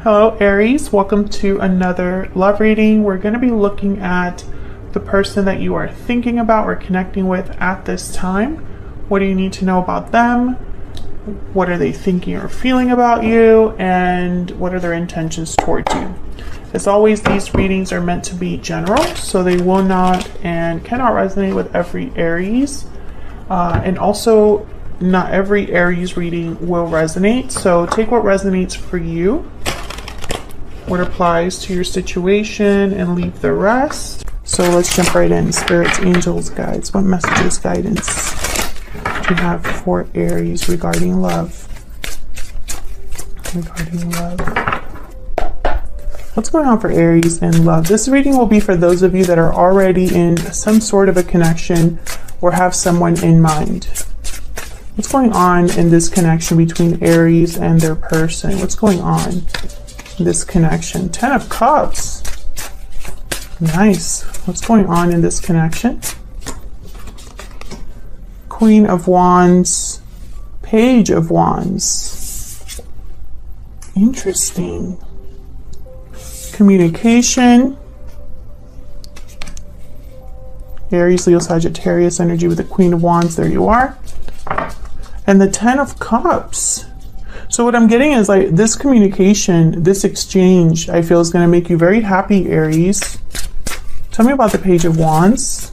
Hello Aries, welcome to another love reading. We're going to be looking at the person that you are thinking about or connecting with at this time. What do you need to know about them? What are they thinking or feeling about you? And what are their intentions towards you? As always, these readings are meant to be general, so they will not and cannot resonate with every Aries. And also, not every Aries reading will resonate, so take what resonates for you, what applies to your situation, and leave the rest. So let's jump right in. Spirits, angels, guides, what messages, guidance do you have for Aries regarding love? What's going on for Aries in love? This reading will be for those of you that are already in some sort of a connection or have someone in mind. What's going on in this connection between Aries and their person? What's going on? This connection? 10 of Cups. Nice. What's going on in this connection? Queen of Wands, Page of Wands. Interesting. Communication. Aries, Leo, Sagittarius energy with the Queen of Wands. There you are. And the 10 of Cups. So what I'm getting is like this communication, this exchange, I feel is going to make you very happy, Aries. Tell me about the Page of Wands.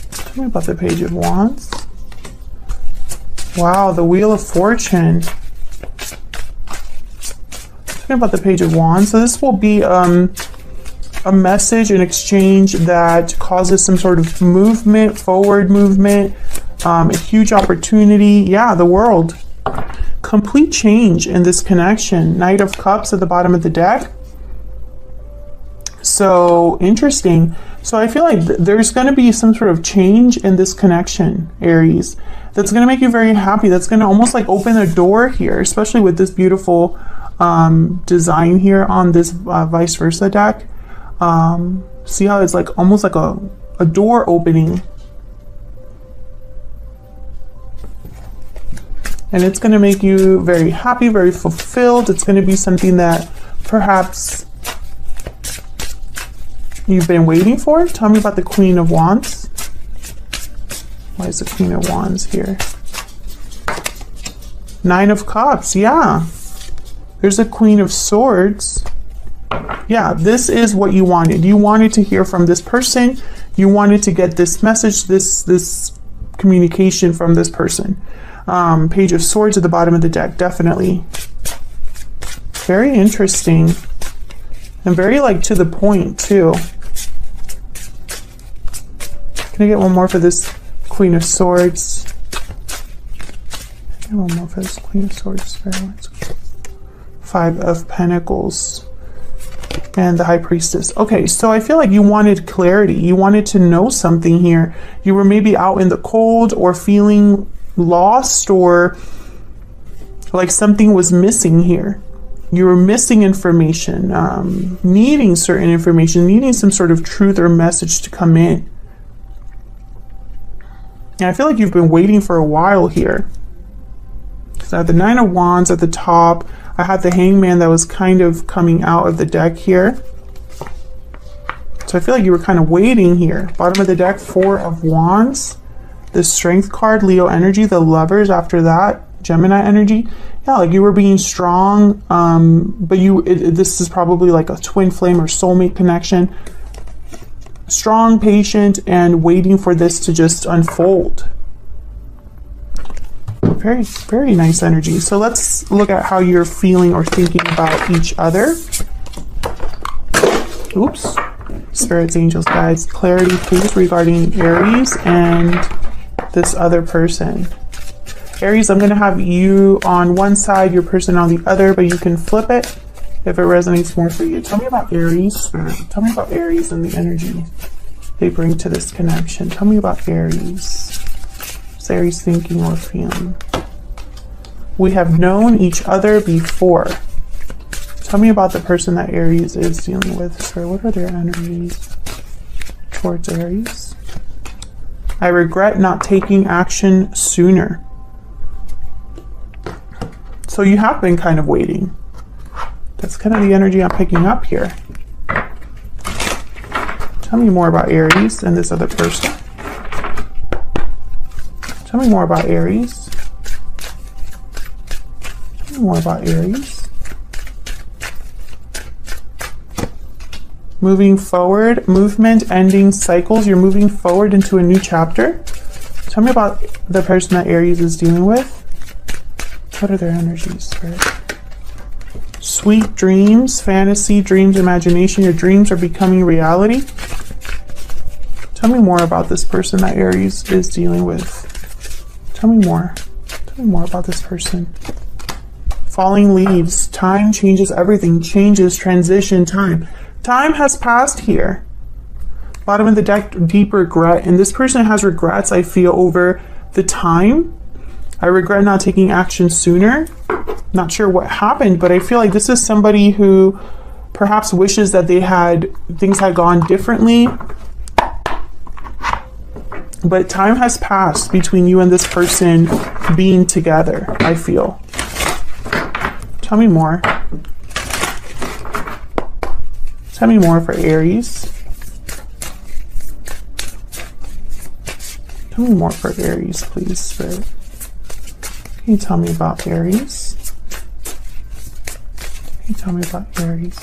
Tell me about the Page of Wands. Wow, the Wheel of Fortune. Tell me about the Page of Wands. So this will be a message, an exchange that causes some sort of movement, forward movement. A huge opportunity. Yeah, the world. Complete change in this connection. Knight of Cups at the bottom of the deck. So interesting. So I feel like there's going to be some sort of change in this connection, Aries, that's going to make you very happy. That's going to almost like open a door here, especially with this beautiful design here on this vice versa deck. See how it's like almost like a door opening. And it's going to make you very happy, very fulfilled. It's going to be something that perhaps you've been waiting for. Tell me about the Queen of Wands. Why is the Queen of Wands here? 9 of Cups, yeah. There's a Queen of Swords. Yeah, this is what you wanted. You wanted to hear from this person. You wanted to get this message, this communication from this person. Page of Swords at the bottom of the deck, definitely. Very interesting. And very like to the point too. Can I get one more for this Queen of Swords? Get one more for this Queen of Swords. 5 of Pentacles. And the High Priestess. Okay, so I feel like you wanted clarity. You wanted to know something here. You were maybe out in the cold or feeling lost, or like something was missing here. You were missing information, needing certain information, needing some sort of truth or message to come in. And I feel like you've been waiting for a while here. So I have the 9 of Wands at the top. I had the Hangman that was kind of coming out of the deck here. So I feel like you were kind of waiting here. Bottom of the deck, 4 of Wands. The Strength card, Leo energy, the Lovers after that, Gemini energy. Yeah, like you were being strong, but this is probably like a twin flame or soulmate connection. Strong, patient, and waiting for this to just unfold. Very, very nice energy. So let's look at how you're feeling or thinking about each other. Oops. Spirits, angels, guides, clarity, please, regarding Aries and this other person. Aries, I'm going to have you on one side, your person on the other, but you can flip it if it resonates more for you. Tell me about Aries, Spirit. Tell me about Aries and the energy they bring to this connection. Tell me about Aries. What's Aries thinking or feeling? We have known each other before. Tell me about the person that Aries is dealing with. Spirit, what are their energies towards Aries? I regret not taking action sooner. So you have been kind of waiting. That's kind of the energy I'm picking up here. Tell me more about Aries and this other person. Tell me more about Aries. Tell me more about Aries. Moving forward, movement, ending cycles. You're moving forward into a new chapter. Tell me about the person that Aries is dealing with. What are their energies, Spirit? Sweet dreams, fantasy, dreams, imagination. Your dreams are becoming reality. Tell me more about this person that Aries is dealing with. Tell me more. Tell me more about this person. Falling leaves. Time changes everything. Changes, transition, time. Time has passed here. Bottom of the deck, deep regret. And this person has regrets, I feel, over the time. I regret not taking action sooner. Not sure what happened, but I feel like this is somebody who perhaps wishes that things had gone differently. But time has passed between you and this person being together, I feel. Tell me more. Tell me more for Aries. Tell me more for Aries, please, Spirit. Can you tell me about Aries? Can you tell me about Aries?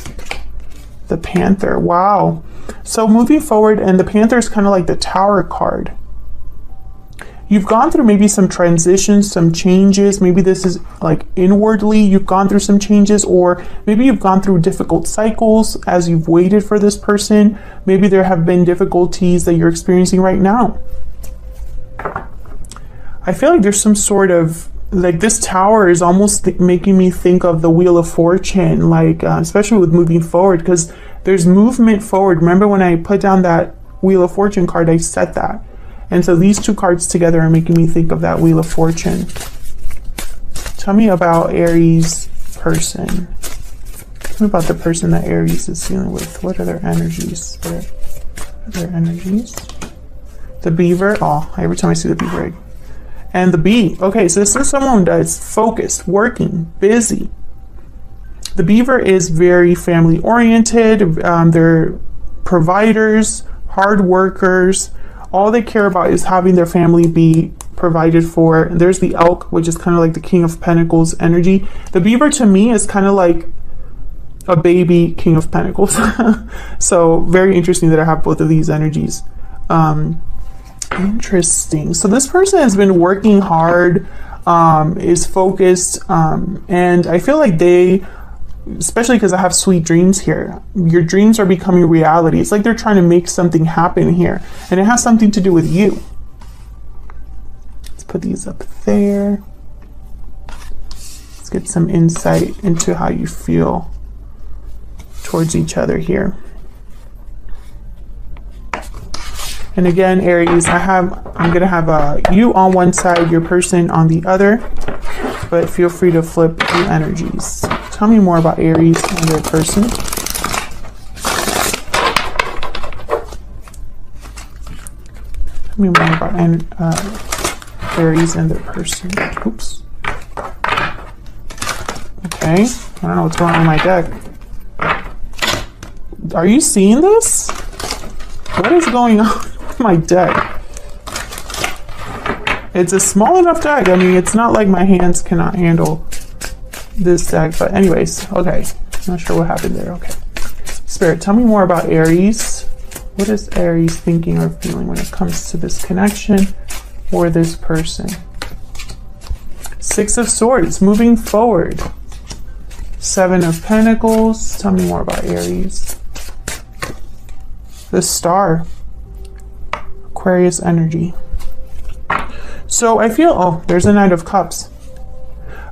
The Panther. Wow. So moving forward, and the Panther is kind of like the Tower card. You've gone through maybe some transitions, some changes. Maybe this is like inwardly you've gone through some changes, or maybe you've gone through difficult cycles as you've waited for this person. Maybe there have been difficulties that you're experiencing right now. I feel like there's some sort of, like, this Tower is almost making me think of the Wheel of Fortune, like especially with moving forward, because there's movement forward. Remember when I put down that Wheel of Fortune card, I said that. And so these two cards together are making me think of that Wheel of Fortune. Tell me about Aries person. Tell me about the person that Aries is dealing with. What are their energies? What are their energies? The Beaver. Oh, every time I see the Beaver egg. And the Bee. Okay, so this is someone that's focused, working, busy. The Beaver is very family oriented. They're providers, hard workers. All they care about is having their family be provided for. And there's the Elk, which is kind of like the King of Pentacles energy. The Beaver to me is kind of like a baby King of Pentacles. So very interesting that I have both of these energies. Interesting. So this person has been working hard, is focused, and I feel like they, especially because I have sweet dreams here, your dreams are becoming reality. It's like they're trying to make something happen here, and it has something to do with you. Let's put these up there. Let's get some insight into how you feel towards each other here. And again, Aries, I'm gonna have you on one side, your person on the other, but feel free to flip the energies. Tell me more about Aries and their person. Tell me more about Aries and their person. Oops. Okay, I don't know what's going on in my deck. Are you seeing this? What is going on with my deck? It's a small enough deck. I mean, it's not like my hands cannot handle this deck, but anyways, okay. Not sure what happened there. Okay. Spirit, tell me more about Aries. What is Aries thinking or feeling when it comes to this connection or this person? Six of Swords, moving forward. Seven of Pentacles. Tell me more about Aries. The Star. Aquarius energy. So I feel, oh, there's a Knight of Cups.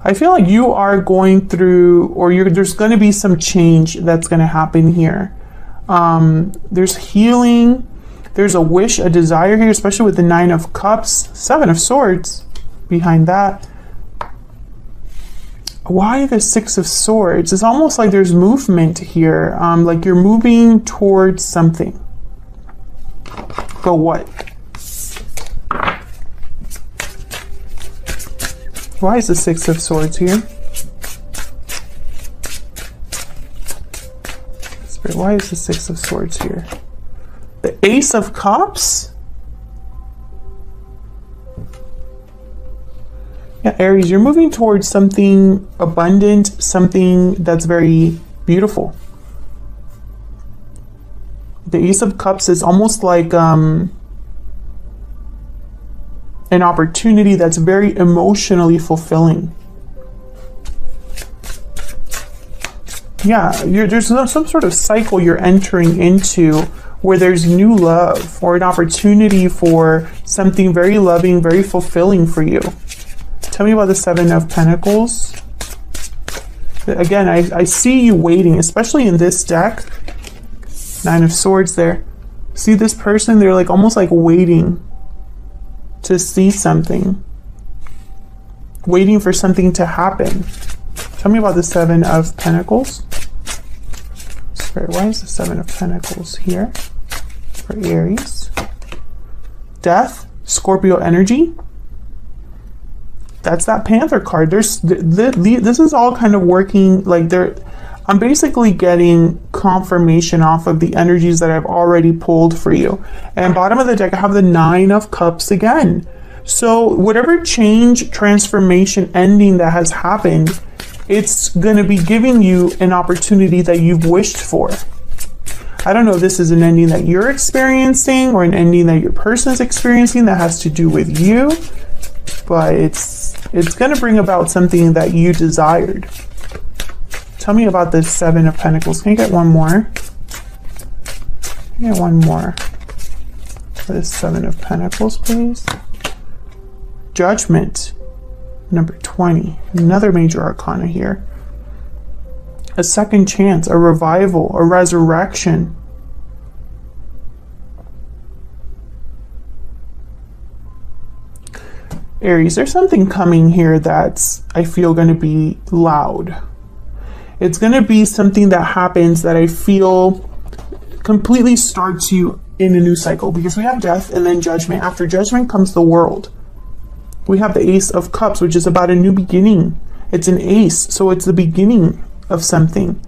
I feel like you are going through, or there's going to be some change that's going to happen here. There's healing. There's a wish, a desire here, especially with the Nine of Cups. Seven of Swords behind that. Why the Six of Swords? It's almost like there's movement here. Like you're moving towards something. But what? Why is the Six of Swords here? Spirit, why is the Six of Swords here? The Ace of Cups? Yeah, Aries, you're moving towards something abundant, something that's very beautiful. The Ace of Cups is almost like an opportunity that's very emotionally fulfilling. Yeah, there's some sort of cycle you're entering into where there's new love or an opportunity for something very loving, very fulfilling for you. Tell me about the Seven of Pentacles. Again, I see you waiting, especially in this deck. Nine of Swords there. See this person? They're like almost like waiting to see something. Waiting for something to happen. Tell me about the Seven of Pentacles. Spirit, why is the Seven of Pentacles here for Aries? Death, Scorpio energy. That's that Panther card. This is all kind of working like I'm basically getting confirmation off of the energies that I've already pulled for you. And bottom of the deck, I have the Nine of Cups again. So whatever change, transformation, ending that has happened, it's going to be giving you an opportunity that you've wished for. I don't know if this is an ending that you're experiencing or an ending that your person is experiencing that has to do with you, but it's going to bring about something that you desired. Tell me about this Seven of Pentacles. Can you get one more? Can you get one more for this Seven of Pentacles, please? Judgment, number 20. Another major arcana here. A second chance, a revival, a resurrection. Aries, there's something coming here that's, I feel, going to be loud. It's going to be something that happens that I feel completely starts you in a new cycle, because we have death and then judgment. After judgment comes the world. We have the Ace of Cups, which is about a new beginning. It's an ace, so it's the beginning of something,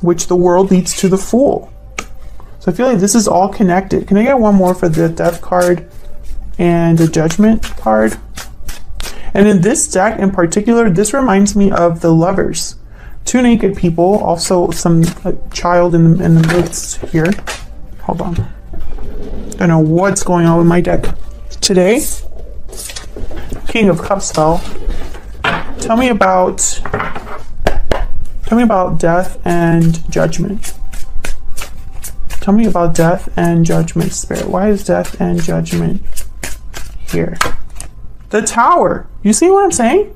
which the world leads to the Fool. So I feel like this is all connected. Can I get one more for the Death card and the Judgment card? And in this deck in particular, this reminds me of the Lovers. Two naked people, also some child in the midst here. Hold on. Don't know what's going on with my deck today. King of Cups fell. Tell me about death and judgment. Tell me about death and judgment, Spirit. Why is death and judgment here? The Tower. You see what I'm saying?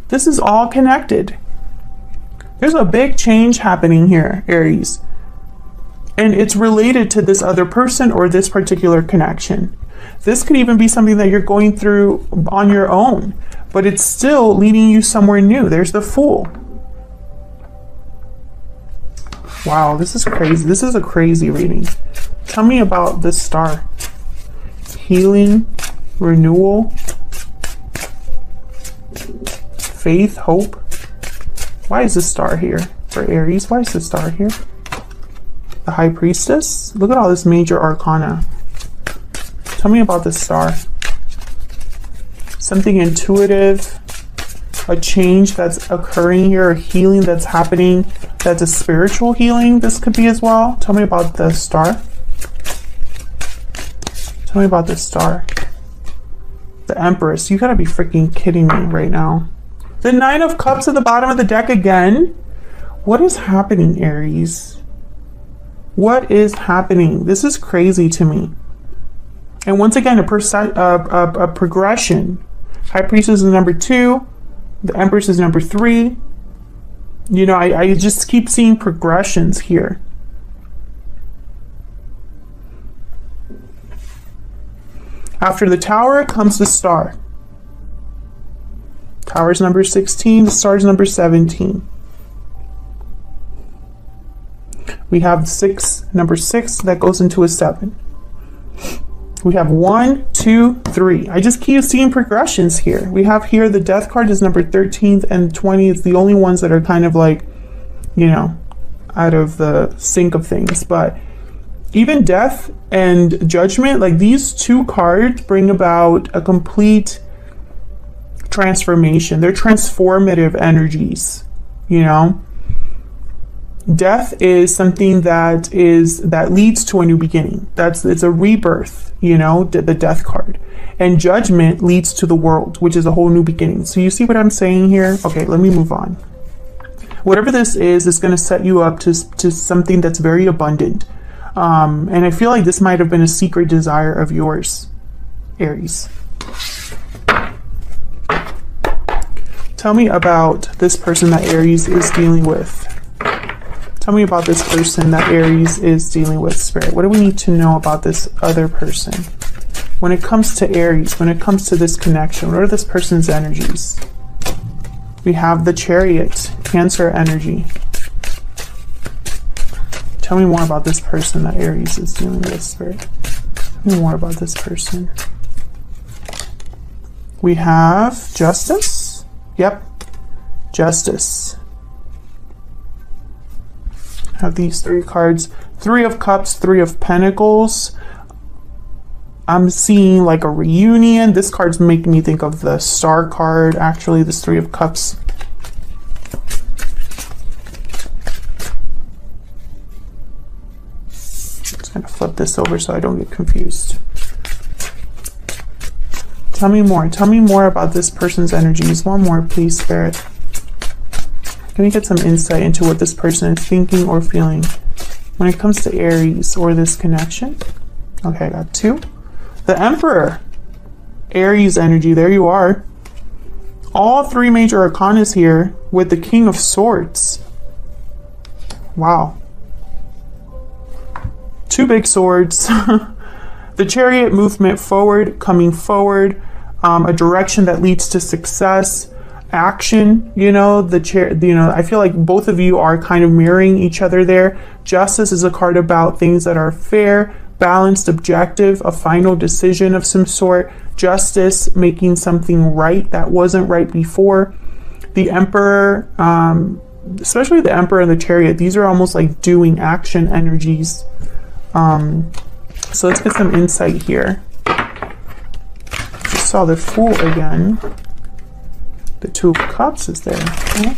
This is all connected. There's a big change happening here, Aries. And it's related to this other person or this particular connection. This could even be something that you're going through on your own, but it's still leading you somewhere new. There's the Fool. Wow, this is crazy. This is a crazy reading. Tell me about this Star. Healing, renewal, faith, hope. Why is this Star here for Aries? Why is this Star here? The High Priestess. Look at all this major arcana. Tell me about this Star. Something intuitive, a change that's occurring here, a healing that's happening, that's a spiritual healing. This could be as well. Tell me about the Star. Tell me about this Star. The Empress. You gotta be freaking kidding me right now. The Nine of Cups at the bottom of the deck again. What is happening, Aries? What is happening? This is crazy to me. And once again, a progression. High Priestess is number 2. The Empress is number 3. You know, I just keep seeing progressions here. After the Tower comes the Star. Tower's number 16, the Star's number 17. We have number 6 that goes into a 7. We have 1, 2, 3. I just keep seeing progressions here. We have here the death card is number 13th and 20. It's the only ones that are kind of like, you know, out of the sync of things. But even death and judgment, like these two cards bring about a complete transformation. They're transformative energies, you know. Death is something that leads to a new beginning. It's a rebirth, you know, the death card. And judgment leads to the world, which is a whole new beginning. So you see what I'm saying here? Okay, let me move on. Whatever this is going to set you up to something that's very abundant. And I feel like this might have been a secret desire of yours, Aries. Tell me about this person that Aries is dealing with. Tell me about this person that Aries is dealing with, Spirit. What do we need to know about this other person? When it comes to Aries, when it comes to this connection, what are this person's energies? We have the Chariot, Cancer energy. Tell me more about this person that Aries is dealing with, Spirit. Tell me more about this person. We have Justice. Yep, Justice. Have these 3 cards. 3 of Cups, 3 of Pentacles. I'm seeing like a reunion. This card's making me think of the Star card, actually, this 3 of Cups. Just gonna flip this over so I don't get confused. Tell me more. Tell me more about this person's energies. One more, please, Spirit. Can we get some insight into what this person is thinking or feeling when it comes to Aries or this connection? Okay, I got 2. The Emperor. Aries energy. There you are. All 3 major arcanas here with the King of Swords. Wow. 2 big swords. The Chariot, movement forward, coming forward. A direction that leads to success. Action, you know, I feel like both of you are kind of mirroring each other there. Justice is a card about things that are fair, balanced, objective, a final decision of some sort. Justice, making something right that wasn't right before. The Emperor, especially the Emperor and the Chariot, these are almost like doing action energies. So let's get some insight here. Just saw the Fool again. The 2 of Cups is there. Okay.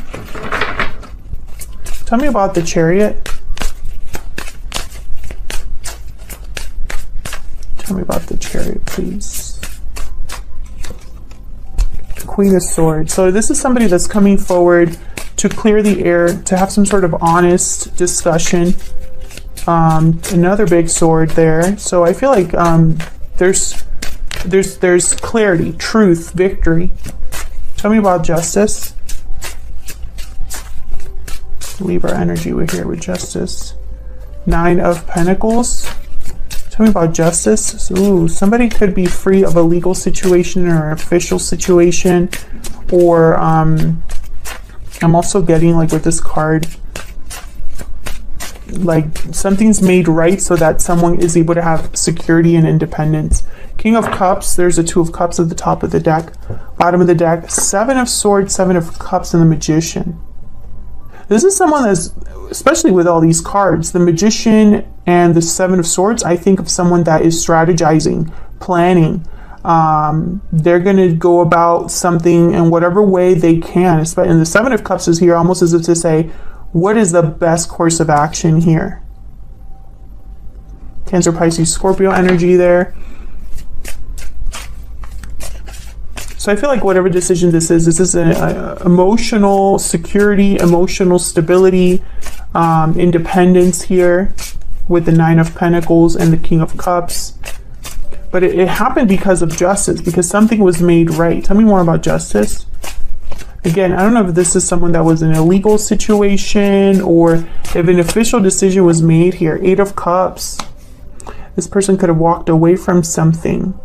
Tell me about the Chariot. Tell me about the Chariot, please. The Queen of Swords. So this is somebody that's coming forward to clear the air, to have some sort of honest discussion. Another big sword there. So I feel like there's clarity, truth, victory. Tell me about Justice. Libra energy we're here with Justice. 9 of Pentacles. Tell me about Justice. Ooh, somebody could be free of a legal situation or an official situation. Or I'm also getting, like, with this card, like something's made right so that someone is able to have security and independence. King of Cups, there's a 2 of Cups at the top of the deck, bottom of the deck, 7 of Swords, 7 of Cups, and the Magician. This is someone that's, especially with all these cards, the Magician and the 7 of Swords, I think of someone that is strategizing, planning. They're going to go about something in whatever way they can. And the 7 of Cups is here almost as if to say, what is the best course of action here? Cancer, Pisces, Scorpio energy there. So I feel like whatever decision this is an emotional security, emotional stability, independence here with the 9 of Pentacles and the King of Cups. But it happened because of justice, because something was made right. Tell me more about Justice. Again, I don't know if this is someone that was in a legal situation or if an official decision was made here. 8 of Cups. This person could have walked away from something.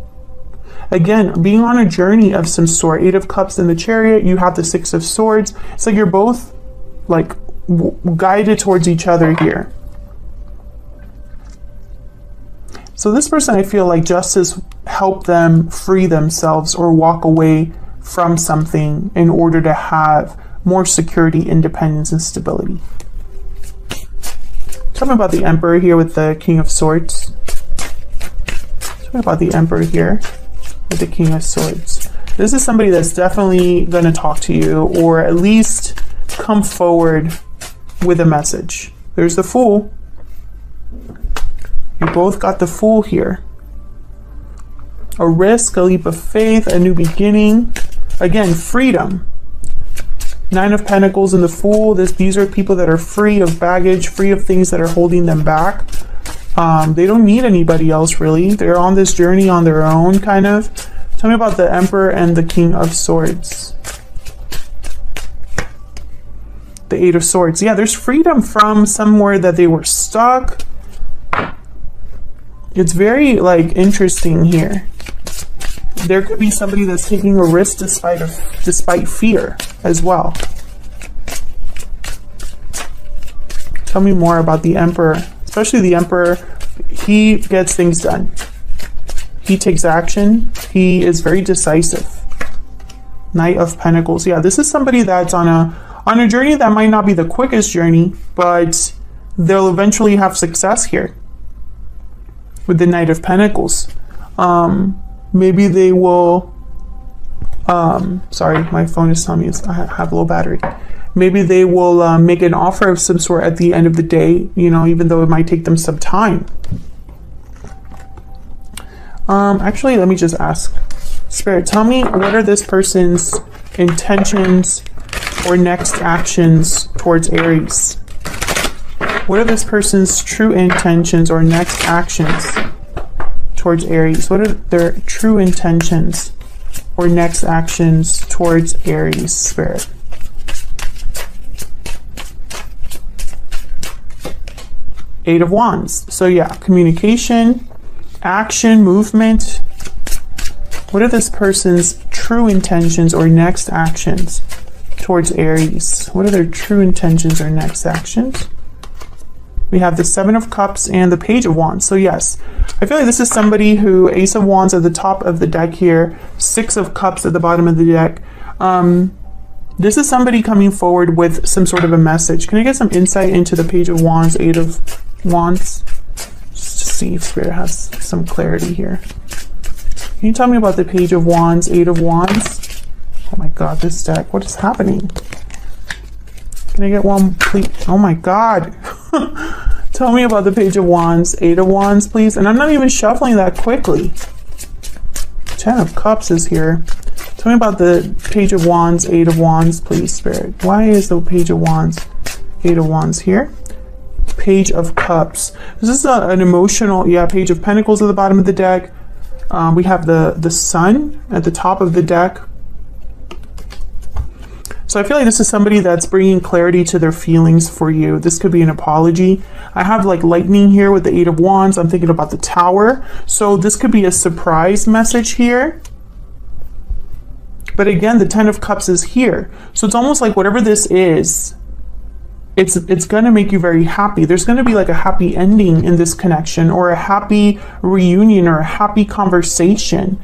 Again, being on a journey of some sort. 8 of Cups in the Chariot. You have the 6 of Swords. It's like you're both like guided towards each other here. So this person, I feel like justice helped them free themselves or walk away from something in order to have more security, independence, and stability. Tell me about the Emperor here with the King of Swords. Tell me about the Emperor here with the King of Swords. This is somebody that's definitely going to talk to you, or at least come forward with a message. There's the Fool. You both got the Fool here. A risk, a leap of faith, a new beginning. Again, freedom. Nine of Pentacles and the Fool. These are people that are free of baggage, free of things that are holding them back. They don't need anybody else, really. They're on this journey on their own, kind of. Tell me about the Emperor and the King of Swords. The Eight of Swords. Yeah, there's freedom from somewhere that they were stuck. It's very, like, interesting here. There could be somebody that's taking a risk despite fear as well. Tell me more about the Emperor. Especially the Emperor. He gets things done. He takes action. He is very decisive. Knight of Pentacles. Yeah, this is somebody that's on a journey that might not be the quickest journey, but they'll eventually have success here with the Knight of Pentacles. Maybe they will, sorry, my phone is telling me I have low battery. Maybe they will make an offer of some sort at the end of the day, you know, even though it might take them some time. Actually, let me just ask. Spirit, tell me, what are this person's intentions or next actions towards Aries? What are this person's true intentions or next actions towards Aries? What are their true intentions or next actions towards Aries, Spirit? Eight of Wands. So yeah, communication, action, movement. What are this person's true intentions or next actions towards Aries? What are their true intentions or next actions? We have the Seven of Cups and the Page of Wands. So yes, I feel like this is somebody who, Ace of Wands at the top of the deck here, Six of Cups at the bottom of the deck. This is somebody coming forward with some sort of a message. Can I get some insight into the Page of Wands, Eight of Wands? Just to see if Spirit has some clarity here. Can you tell me about the Page of Wands, Eight of Wands? Oh my God, this deck, what is happening? Can I get one, please? Oh my God. Tell me about the Page of Wands, Eight of Wands, please. And I'm not even shuffling that quickly. Ten of Cups is here. Tell me about the Page of Wands, Eight of Wands, please, Spirit. Why is the Page of Wands, Eight of Wands here? Page of Cups. This is an emotional, yeah, Page of Pentacles at the bottom of the deck. We have the Sun at the top of the deck. So I feel like this is somebody that's bringing clarity to their feelings for you. This could be an apology. I have like lightning here with the Eight of Wands. I'm thinking about the Tower. So this could be a surprise message here. But again, the Ten of Cups is here. So it's almost like whatever this is, it's going to make you very happy. There's going to be like a happy ending in this connection, or a happy reunion, or a happy conversation.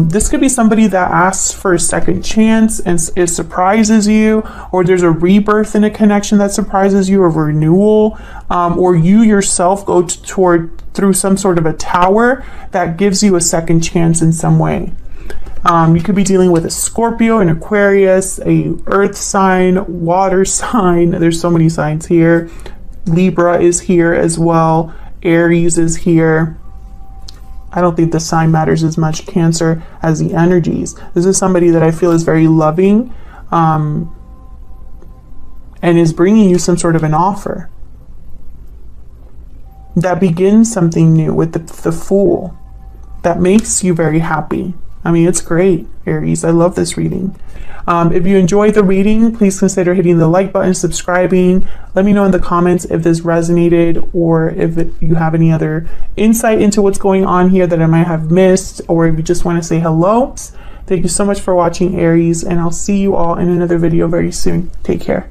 This could be somebody that asks for a second chance and it surprises you, or there's a rebirth in a connection that surprises you, or renewal, or you yourself go through some sort of a tower that gives you a second chance in some way. You could be dealing with a Scorpio, an Aquarius, a earth sign, water sign. There's so many signs here. Libra is here as well. Aries is here. I don't think the sign matters as much, Cancer, as the energies. This is somebody that I feel is very loving, and is bringing you some sort of an offer that begins something new with the Fool, that makes you very happy. I mean, it's great, Aries. I love this reading. If you enjoyed the reading, please consider hitting the like button, subscribing. Let me know in the comments if this resonated, or if you have any other insight into what's going on here that I might have missed, or if you just want to say hello. Thank you so much for watching, Aries, and I'll see you all in another video very soon. Take care.